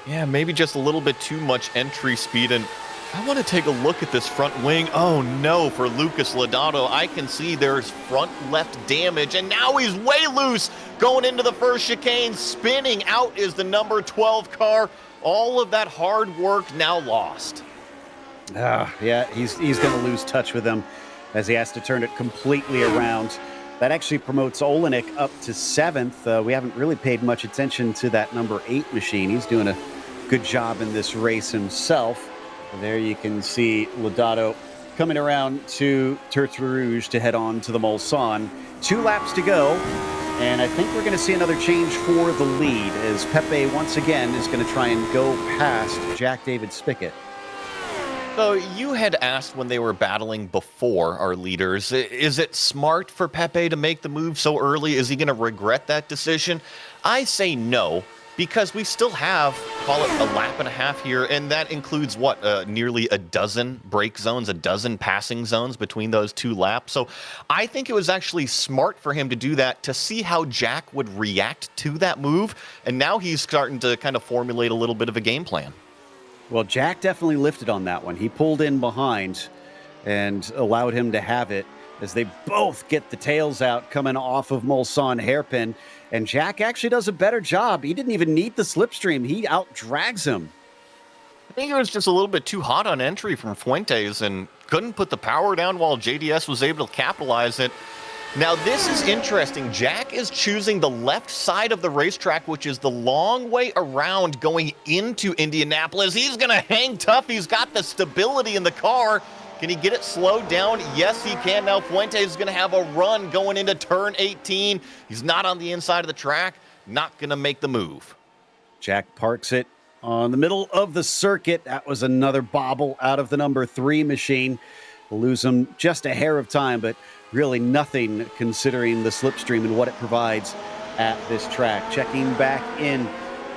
Speaker 2: Yeah, maybe just a little bit too much entry speed. And I want to take a look at this front wing. Oh no, for Lucas Lodato. I can see there's front left damage, and now he's way loose going into the first chicane. Spinning out is the number 12 car. All of that hard work now lost.
Speaker 1: Yeah, he's going to lose touch with him as he has to turn it completely around. That actually promotes Olenek up to 7th. We haven't really paid much attention to that number 8 machine. He's doing a good job in this race himself. And there you can see Lodato coming around to Tertre Rouge to head on to the Mulsanne. 2 laps to go, and I think we're going to see another change for the lead as Pepe once again is going to try and go past Jack David Spickett.
Speaker 2: So you had asked when they were battling before our leaders, is it smart for Pepe to make the move so early? Is he going to regret that decision? I say no, because we still have, call it a lap and a half here, and that includes what, nearly a dozen brake zones, a dozen passing zones between those 2 laps. So I think it was actually smart for him to do that to see how Jack would react to that move. And now he's starting to kind of formulate a little bit of a game plan.
Speaker 1: Well, Jack definitely lifted on that one. He pulled in behind and allowed him to have it as they both get the tails out coming off of Mulsanne hairpin. And Jack actually does a better job. He didn't even need the slipstream. He out-drags him.
Speaker 2: I think it was just a little bit too hot on entry from Fuentes and couldn't put the power down while JDS was able to capitalize it. Now, this is interesting. Jack is choosing the left side of the racetrack, which is the long way around going into Indianapolis. He's going to hang tough. He's got the stability in the car. Can he get it slowed down? Yes, he can. Now, Fuentes is going to have a run going into turn 18. He's not on the inside of the track. Not going to make the move.
Speaker 1: Jack parks it on the middle of the circuit. That was another bobble out of the number 3 machine. We'll lose him just a hair of time, but really nothing considering the slipstream and what it provides at this track. Checking back in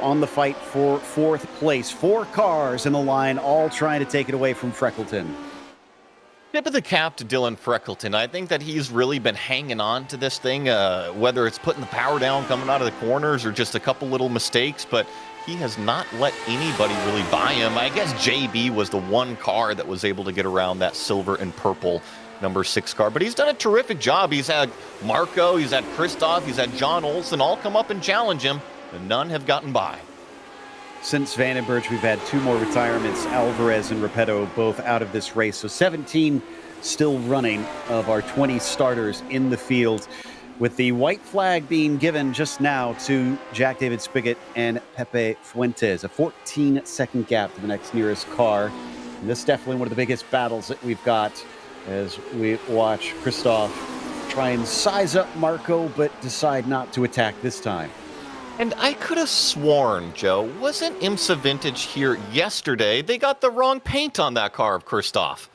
Speaker 1: on the fight for 4th place. 4 cars in the line, all trying to take it away from Freckleton.
Speaker 2: Tip of the cap to Dylan Freckleton. I think that he's really been hanging on to this thing, whether it's putting the power down, coming out of the corners, or just a couple little mistakes, but he has not let anybody really buy him. I guess JB was the one car that was able to get around that silver and purple number 6 car, but he's done a terrific job. He's had Marco, he's had Christoph, he's had John Olsen all come up and challenge him, and none have gotten by.
Speaker 1: Since Vandenberg, we've had 2 more retirements, Alvarez and Repetto, both out of this race. So 17 still running of our 20 starters in the field, with the white flag being given just now to Jack David Spickett and Pepe Fuentes, a 14-second gap to the next nearest car. And this is definitely one of the biggest battles that we've got as we watch Christoph try and size up Marco, but decide not to attack this time.
Speaker 2: And I could have sworn, Joe, wasn't IMSA Vintage here yesterday? They got the wrong paint on that car of Christoph.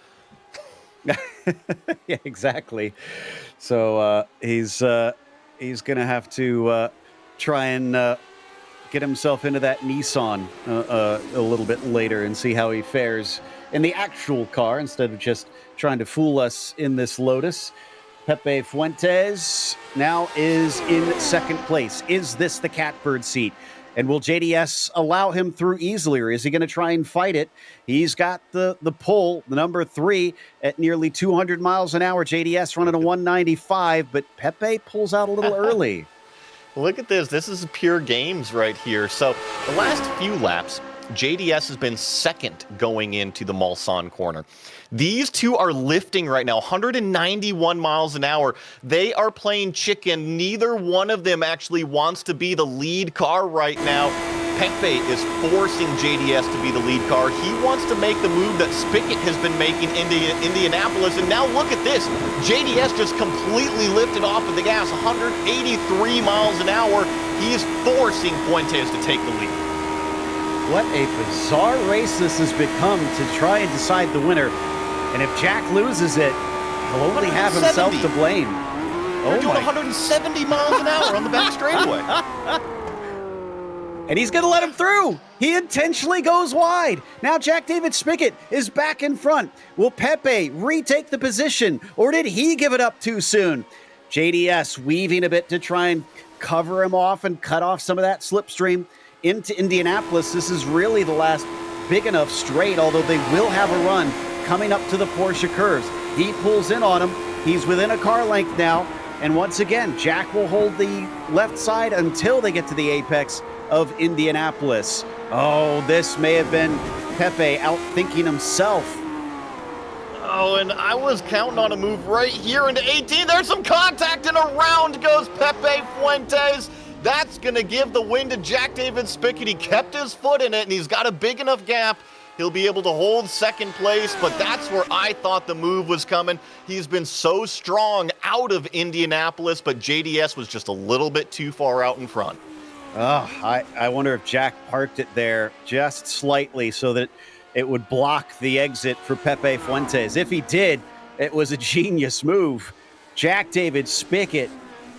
Speaker 1: Yeah, exactly. So he's going to have to try and get himself into that Nissan a little bit later and see how he fares in the actual car instead of just trying to fool us in this Lotus. Pepe Fuentes now is in 2nd place. Is this the catbird seat? And will JDS allow him through easily, or is he going to try and fight it? He's got the pull, the number 3 at nearly 200 miles an hour. JDS running a 195, but Pepe pulls out a little early.
Speaker 2: Look at this. This is pure games right here. So the last few laps, JDS has been 2nd going into the Mulsanne corner. These 2 are lifting right now, 191 miles an hour. They are playing chicken. Neither one of them actually wants to be the lead car right now. Pepe is forcing JDS to be the lead car. He wants to make the move that Spickett has been making in Indianapolis. And now look at this. JDS just completely lifted off of the gas, 183 miles an hour. He is forcing Fuentes to take the lead.
Speaker 1: What a bizarre race this has become to try and decide the winner. And if Jack loses it, he'll only have himself to blame.
Speaker 2: They're doing 170 miles an hour on the back straightaway.
Speaker 1: And he's going to let him through. He intentionally goes wide. Now Jack David Spickett is back in front. Will Pepe retake the position, or did he give it up too soon? JDS weaving a bit to try and cover him off and cut off some of that slipstream into Indianapolis. This is really the last big enough straight, although they will have a run coming up to the Porsche curves. He pulls in on him. He's within a car length now. And once again, Jack will hold the left side until they get to the apex of Indianapolis. Oh, this may have been Pepe outthinking himself.
Speaker 2: Oh, and I was counting on a move right here into 18. There's some contact, and around goes Pepe Fuentes. That's going to give the win to Jack David Spickett. He kept his foot in it, and he's got a big enough gap. He'll be able to hold second place, but that's where I thought the move was coming. He's been so strong out of Indianapolis, but JDS was just a little bit too far out in front.
Speaker 1: Oh, I wonder if Jack parked it there just slightly so that it would block the exit for Pepe Fuentes. If he did, it was a genius move. Jack David Spickett,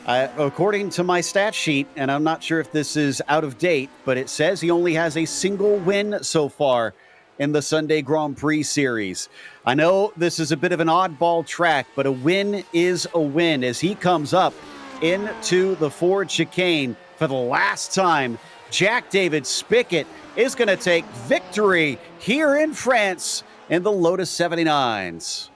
Speaker 1: according to my stat sheet, and I'm not sure if this is out of date, but it says he only has a single win so far in the Sunday Grand Prix series. I know this is a bit of an oddball track, but a win is a win as he comes up into the Ford chicane for the last time. Jack David Spickett is going to take victory here in France in the Lotus 79s.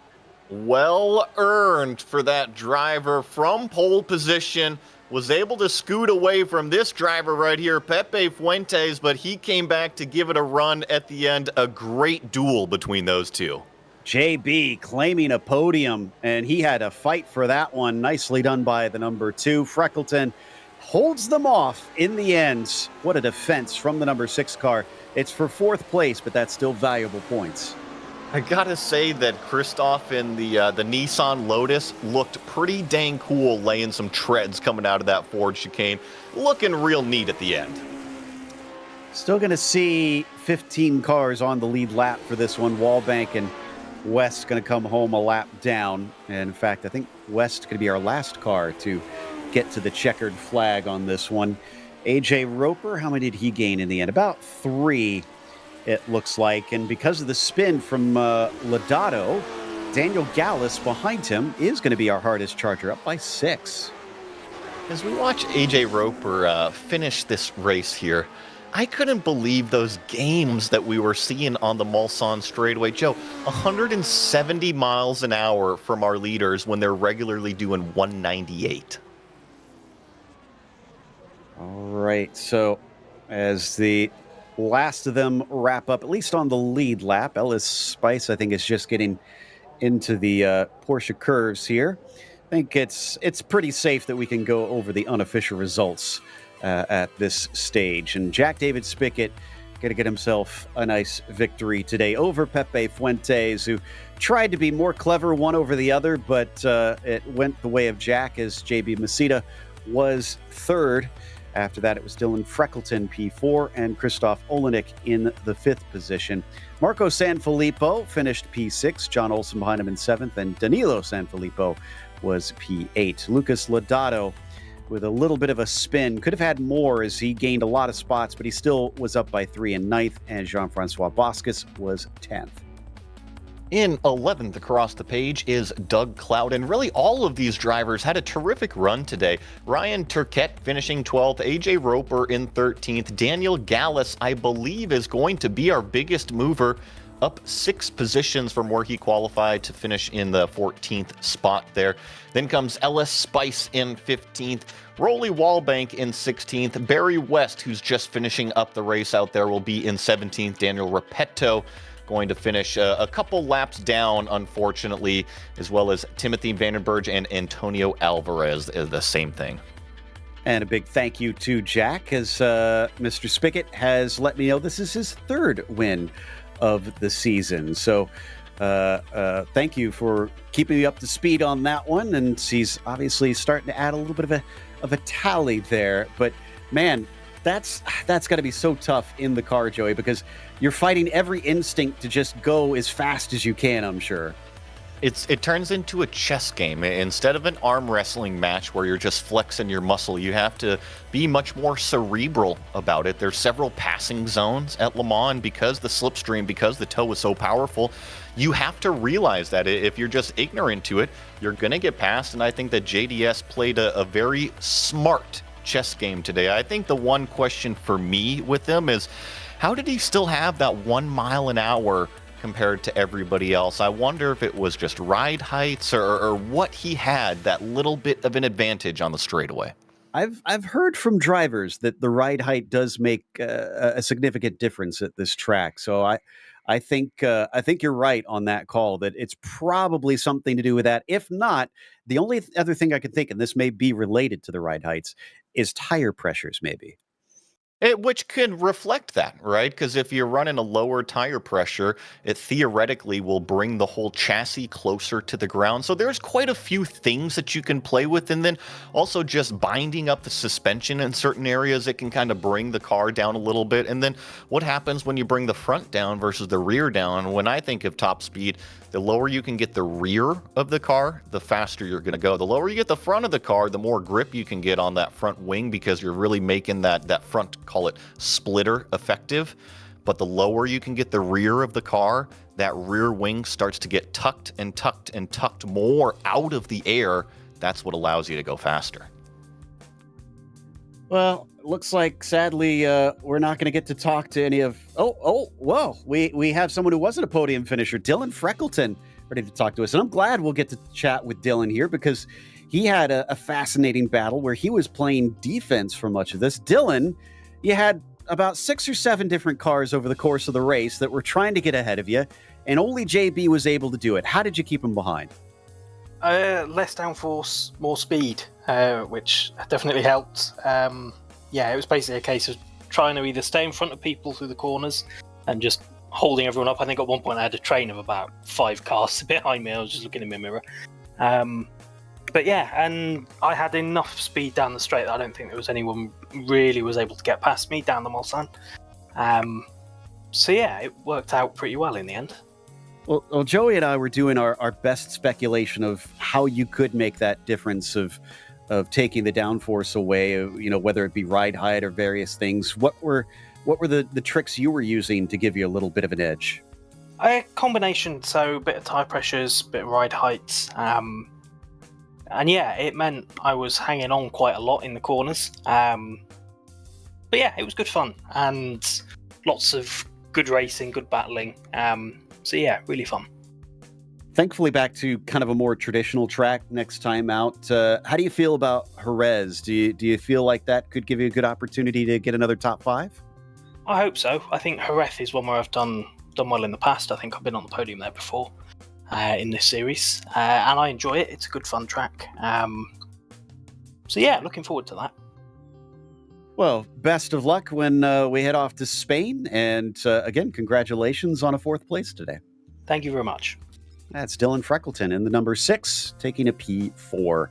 Speaker 2: Well earned for that driver from pole position. Was able to scoot away from this driver right here, Pepe Fuentes, but he came back to give it a run at the end. A great duel between those two.
Speaker 1: JB claiming a podium, and he had a fight for that one. Nicely done by the number 2. Freckleton holds them off in the end. What a defense from the number 6 car. It's for 4th place, but that's still valuable points.
Speaker 2: I gotta say that Christoph in the Nissan Lotus looked pretty dang cool, laying some treads coming out of that Ford chicane. Looking real neat at the end.
Speaker 1: Still going to see 15 cars on the lead lap for this one. Wallbank and West going to come home a lap down. And in fact, I think West going to be our last car to get to the checkered flag on this one. AJ Roper, how many did he gain in the end? About 3. It looks like, and because of the spin from Lodato, Daniel Gallus behind him is going to be our hardest charger, up by 6.
Speaker 2: As we watch AJ Roper finish this race here, I couldn't believe those games that we were seeing on the Mulsanne straightaway. Joe, 170 miles an hour from our leaders when they're regularly doing 198.
Speaker 1: All right, so as the last of them wrap up, at least on the lead lap. Ellis Spice, I think, is just getting into the Porsche curves here. I think it's pretty safe that we can go over the unofficial results at this stage. And Jack David Spickett going to get himself a nice victory today over Pepe Fuentes, who tried to be more clever one over the other, but it went the way of Jack as JB Masita was 3rd. After that, it was Dylan Freckleton, P4, and Christoph Olenek in the 5th position. Marco Sanfilippo finished P6, John Olsen behind him in 7th, and Danilo Sanfilippo was P8. Lucas Lodato, with a little bit of a spin, could have had more as he gained a lot of spots, but he still was up by 3 in 9th, and Jean-Francois Boscus was 10th.
Speaker 2: In 11th across the page is Doug Cloud, and really all of these drivers had a terrific run today. Ryan Turquette finishing 12th, AJ Roper in 13th. Daniel Gallus, I believe, is going to be our biggest mover, up 6 positions from where he qualified to finish in the 14th spot there. Then comes Ellis Spice in 15th. Rolly Wallbank in 16th. Barry West, who's just finishing up the race out there, will be in 17th. Daniel Repetto going to finish a couple laps down, unfortunately, as well as Timothy Vandenberg and Antonio Alvarez, the same thing.
Speaker 1: And a big thank you to Jack, as Mr. Spigot has let me know this is his third win of the season. So thank you for keeping me up to speed on that one. And he's obviously starting to add a little bit of a tally there. But man, that's got to be so tough in the car, Joey, because you're fighting every instinct to just go as fast as you can, I'm sure.
Speaker 2: It turns into a chess game. Instead of an arm wrestling match where you're just flexing your muscle, you have to be much more cerebral about it. There's several passing zones at Le Mans, and because the slipstream, because the tow is so powerful, you have to realize that if you're just ignorant to it, you're going to get past. And I think that JDS played a very smart chess game today. I think the one question for me with him is, how did he still have that 1 mile an hour compared to everybody else? I wonder if it was just ride heights or what he had that little bit of an advantage on the straightaway.
Speaker 1: I've heard from drivers that the ride height does make a significant difference at this track. So I think you're right on that call, that it's probably something to do with that. If not, the only other thing I can think, and this may be related to the ride heights, is tire pressures maybe.
Speaker 2: Which could reflect that, right? Because if you're running a lower tire pressure, it theoretically will bring the whole chassis closer to the ground. So there's quite a few things that you can play with. And then also just binding up the suspension in certain areas, it can kind of bring the car down a little bit. And then what happens when you bring the front down versus the rear down? When I think of top speed, the lower you can get the rear of the car, the faster you're going to go. The lower you get the front of the car, the more grip you can get on that front wing, because you're really making that front, call it splitter, effective. But the lower you can get the rear of the car, that rear wing starts to get tucked and tucked and tucked more out of the air. That's what allows you to go faster.
Speaker 1: Well, looks like, sadly, we're not going to get to talk to any of... Whoa. We have someone who wasn't a podium finisher, Dylan Freckleton, ready to talk to us. And I'm glad we'll get to chat with Dylan here, because he had a fascinating battle where he was playing defense for much of this. Dylan, you had about 6 or 7 different cars over the course of the race that were trying to get ahead of you, and only JB was able to do it. How did you keep him behind?
Speaker 3: Less downforce, more speed, which definitely helped. It was basically a case of trying to either stay in front of people through the corners and just holding everyone up. I think at one point I had a train of about 5 cars behind me. I was just looking in my mirror. And I had enough speed down the straight that I don't think there was anyone really was able to get past me down the Mulsanne. It worked out pretty well in the end.
Speaker 1: Well, Joey and I were doing our best speculation of how you could make that difference of taking the downforce away, whether it be ride height or various things. What were the tricks you were using to give you a little bit of an edge?
Speaker 3: A combination, so a bit of tire pressures, a bit of ride heights. It meant I was hanging on quite a lot in the corners. It was good fun and lots of good racing, good battling. Really fun.
Speaker 1: Thankfully, back to kind of a more traditional track next time out. How do you feel about Jerez? Do you feel like that could give you a good opportunity to get another top 5?
Speaker 3: I hope so. I think Jerez is one where I've done well in the past. I think I've been on the podium there before in this series, and I enjoy it. It's a good fun track. Looking forward to that.
Speaker 1: Well, best of luck when we head off to Spain. And again, congratulations on a 4th place today.
Speaker 3: Thank you very much.
Speaker 1: That's Dylan Freckleton in the number 6, taking a P4.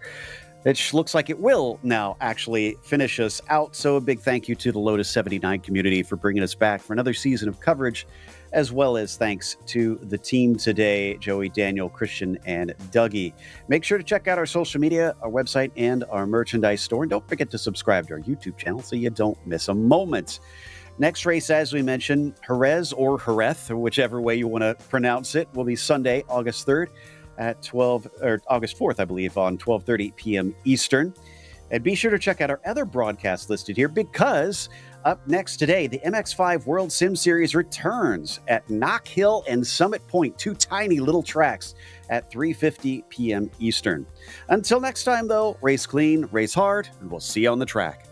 Speaker 1: Which looks like it will now actually finish us out. So a big thank you to the Lotus 79 community for bringing us back for another season of coverage, as well as thanks to the team today, Joey, Daniel, Christian, and Dougie. Make sure to check out our social media, our website, and our merchandise store. And don't forget to subscribe to our YouTube channel so you don't miss a moment. Next race, as we mentioned, Jerez or Jerez, or whichever way you want to pronounce it, will be Sunday, August 3rd at August 4th, I believe, on 12:30 p.m. Eastern. And be sure to check out our other broadcasts listed here, because up next today, the MX5 World Sim Series returns at Knock Hill and Summit Point, 2 tiny little tracks at 3:50 p.m. Eastern. Until next time, though, race clean, race hard, and we'll see you on the track.